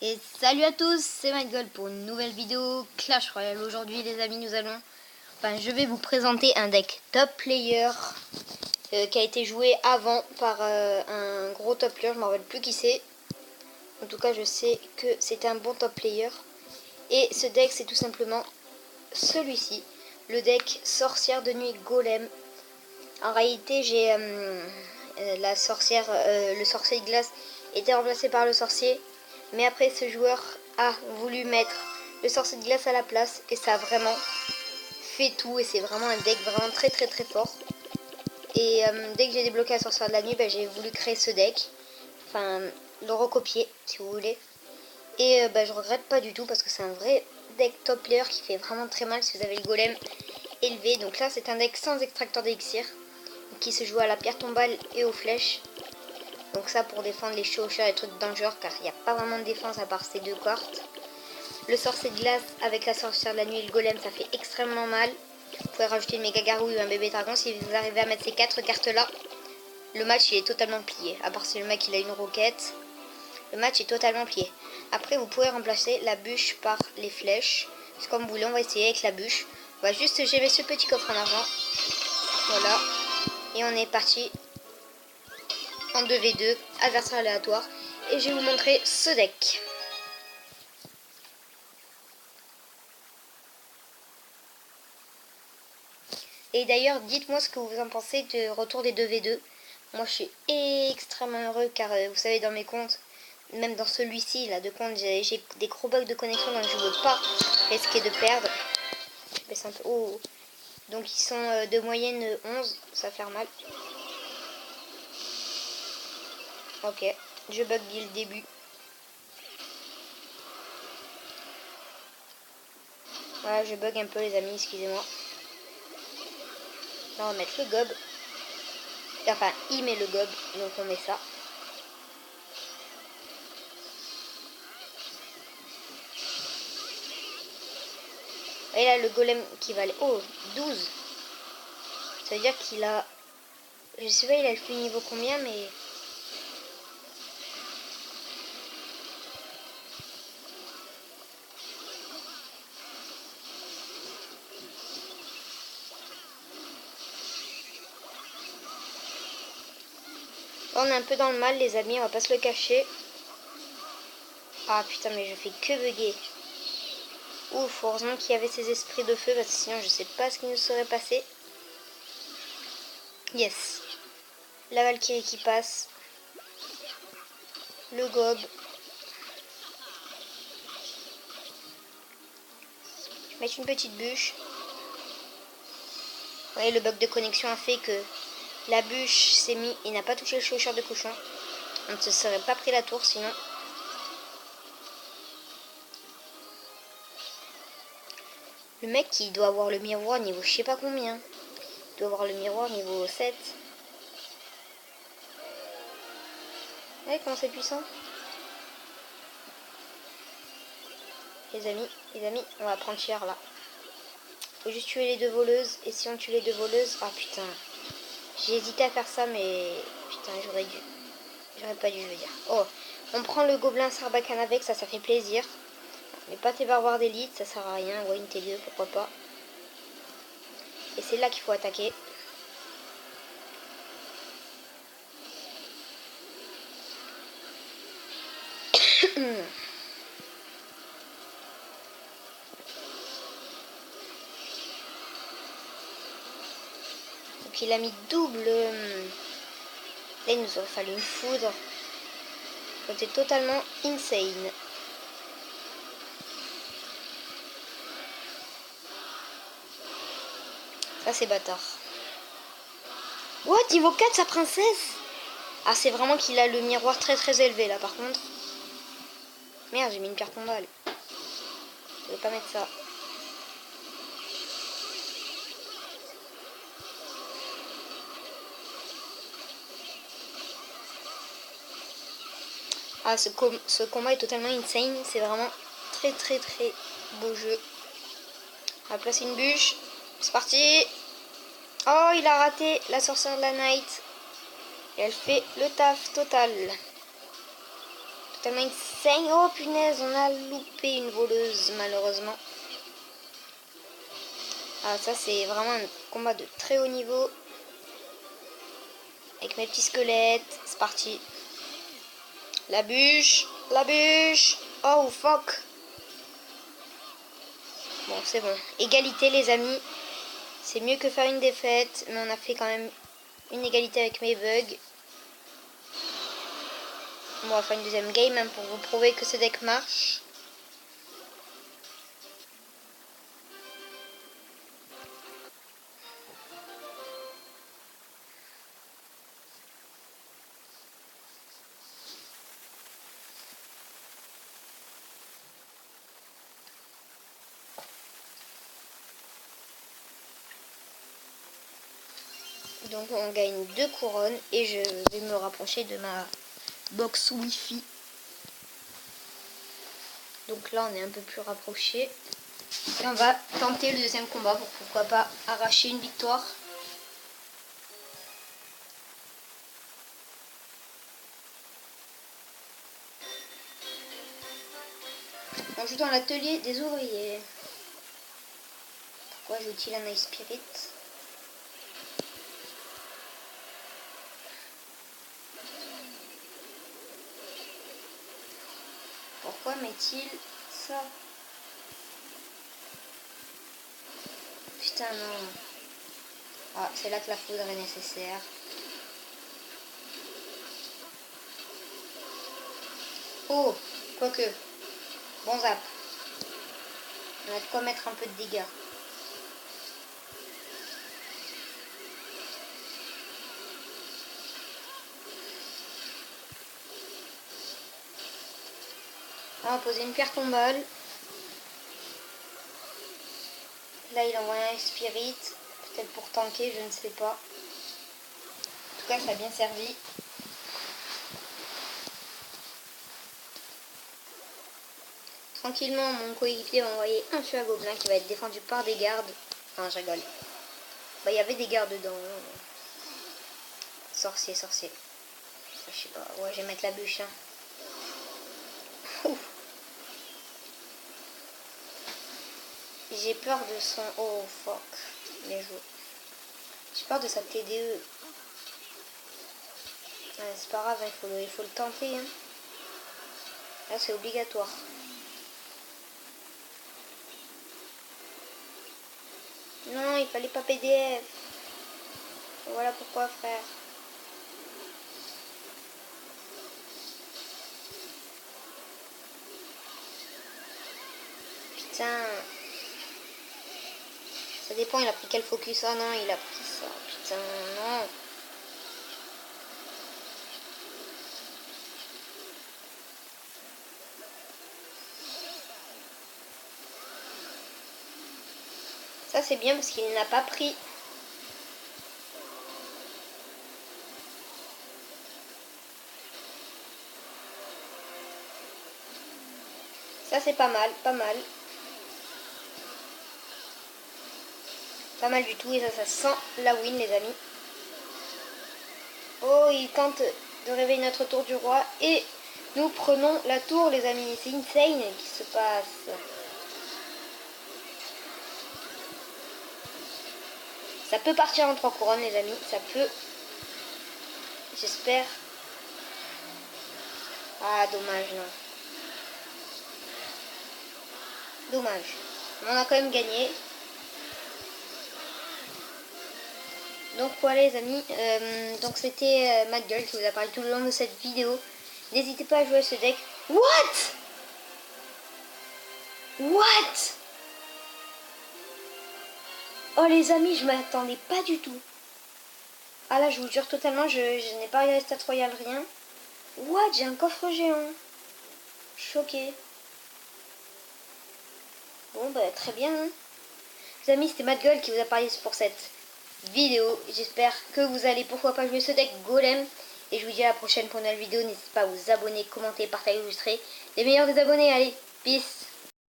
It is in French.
Et salut à tous, c'est McGold pour une nouvelle vidéo Clash Royale. Aujourd'hui les amis, je vais vous présenter un deck top player qui a été joué avant par un gros top player, je ne me rappelle plus qui c'est. En tout cas je sais que c'était un bon top player. Et ce deck c'est tout simplement celui-ci, le deck Sorcière de Nuit Golem. En réalité j'ai la sorcière, le sorcier de glace était remplacé par le sorcier. Mais après ce joueur a voulu mettre le sorcier de glace à la place et ça a vraiment fait tout et c'est vraiment un deck vraiment très fort. Et dès que j'ai débloqué la sorcière de la nuit, j'ai voulu créer ce deck, enfin le recopier si vous voulez. Et je regrette pas du tout parce que c'est un vrai deck top player qui fait vraiment très mal si vous avez le golem élevé. Donc là c'est un deck sans extracteur d'élixir qui se joue à la pierre tombale et aux flèches. Donc ça pour défendre les chevaucheurs et les trucs dangereux car il n'y a pas vraiment de défense à part ces deux cartes. Le sorcier de glace avec la sorcière de la nuit et le golem ça fait extrêmement mal. Vous pouvez rajouter une méga gargouille ou un bébé dragon si vous arrivez à mettre ces 4 cartes là. Le match il est totalement plié. À part si le mec il a une roquette. Le match est totalement plié. Après vous pouvez remplacer la bûche par les flèches. C'est comme vous voulez, on va essayer avec la bûche. On va juste gérer ce petit coffre en argent. Voilà. Et on est parti. En 2v2, adversaire aléatoire, et je vais vous montrer ce deck. Et d'ailleurs, dites-moi ce que vous en pensez de retour des 2v2. Moi, je suis extrêmement heureux car vous savez, dans mes comptes, même dans celui-ci, là, de compte, j'ai des gros bugs de connexion, donc je ne veux pas risquer de perdre. Je baisse un peu. Oh. Donc, ils sont de moyenne 11, ça va faire mal. Ok, je bug dès le début. Voilà, je bug un peu les amis, excusez-moi. Là on va mettre le gob. Enfin, il met le gob, donc on met ça. Et là le golem qui va aller... Oh, 12. Ça veut dire qu'il a... Je sais pas, il a le plus niveau combien, mais... On est un peu dans le mal les amis, on va pas se le cacher. Ah putain, mais je fais que bugger. Ouf, heureusement qu'il y avait ces esprits de feu, parce que sinon je sais pas ce qui nous serait passé. Yes. La Valkyrie qui passe. Le gob. Je vais mettre une petite bûche. Vous voyez, le bug de connexion a fait que la bûche s'est mise et n'a pas touché le chevaucheur de cochon. On ne se serait pas pris la tour sinon. Le mec il doit avoir le miroir niveau je sais pas combien. Il doit avoir le miroir niveau 7. Vous voyez comment c'est puissant. Les amis, on va prendre cher là. Faut juste tuer les deux voleuses. Et si on tue les deux voleuses... Ah putain. J'ai hésité à faire ça mais... Putain j'aurais dû. J'aurais pas dû je veux dire. Oh. On prend le gobelin Sarbacane avec, ça fait plaisir. Mais pas tes barbares d'élite, ça sert à rien. Ouais une T2 pourquoi pas. Et c'est là qu'il faut attaquer. Donc il a mis double. Là il nous aurait fallu une foudre. C'était totalement insane. Ça c'est bâtard. What? Niveau 4 sa princesse? Ah c'est vraiment qu'il a le miroir très élevé là par contre. Merde j'ai mis une pierre tombale. Je vais pas mettre ça. Ah ce combat est totalement insane. C'est vraiment très beau jeu. On va placer une bûche. C'est parti. Oh il a raté la sorcière de la night. Et elle fait le taf total tellement insane. Oh punaise, on a loupé une voleuse malheureusement. Ah, ça c'est vraiment un combat de très haut niveau. Avec mes petits squelettes, c'est parti. La bûche, la bûche. Oh fuck. Bon, c'est bon. Égalité les amis. C'est mieux que faire une défaite, mais on a fait quand même une égalité avec mes bugs. Bon, on va faire une deuxième game hein, pour vous prouver que ce deck marche. Donc on gagne 2 couronnes et je vais me rapprocher de ma box Wi-Fi. Donc là on est un peu plus rapproché. Et on va tenter le deuxième combat pour pourquoi pas arracher une victoire. On joue dans l'atelier des ouvriers. Pourquoi joue-t-il un Ice Spirit? Pourquoi met-il ça? Putain non. Ah, c'est là que la foudre est nécessaire. Oh, quoique. Bon zap. On a de quoi mettre un peu de dégâts. On va poser une pierre tombale. Là, il envoie un Spirit. Peut-être pour tanker, je ne sais pas. En tout cas, ça a bien servi. Tranquillement, mon coéquipier va envoyer un feu à gobelin qui va être défendu par des gardes. Enfin, je rigole. Bah, il y avait des gardes dedans. Sorcier, sorcier. Je sais pas. Ouais, je vais mettre la bûche. Hein. J'ai peur de son... Oh, fuck. Bien joué. J'ai peur de sa TDE. Ouais, c'est pas grave, il faut le tenter. Hein. Là, c'est obligatoire. Non, il fallait pas PDF. Voilà pourquoi, frère. Putain. Ça dépend, il a pris quel focus. Ah non, il a pris ça. Putain, non. Ça, c'est bien parce qu'il n'a pas pris. Ça, c'est pas mal, pas mal. Pas mal du tout et ça sent la win les amis. Oh, il tente de réveiller notre tour du roi et nous prenons la tour les amis. C'est insane qui se passe. Ça peut partir en 3 couronnes les amis, ça peut. J'espère. Ah dommage non. Dommage. Mais on a quand même gagné. Donc voilà les amis, donc c'était MadGirl qui vous a parlé tout le long de cette vidéo. N'hésitez pas à jouer à ce deck. What? Oh les amis, je m'attendais pas du tout. Ah là je vous jure totalement, je n'ai pas regardé Stat Royal, rien. What? J'ai un coffre géant. Choqué. Bon bah très bien. Hein. Les amis, c'était MadGirl qui vous a parlé pour cette vidéo. J'espère que vous allez pourquoi pas jouer ce deck golem. Et je vous dis à la prochaine pour une nouvelle vidéo. N'hésitez pas à vous abonner, commenter, partager, illustrer. Les meilleurs des abonnés. Allez, peace.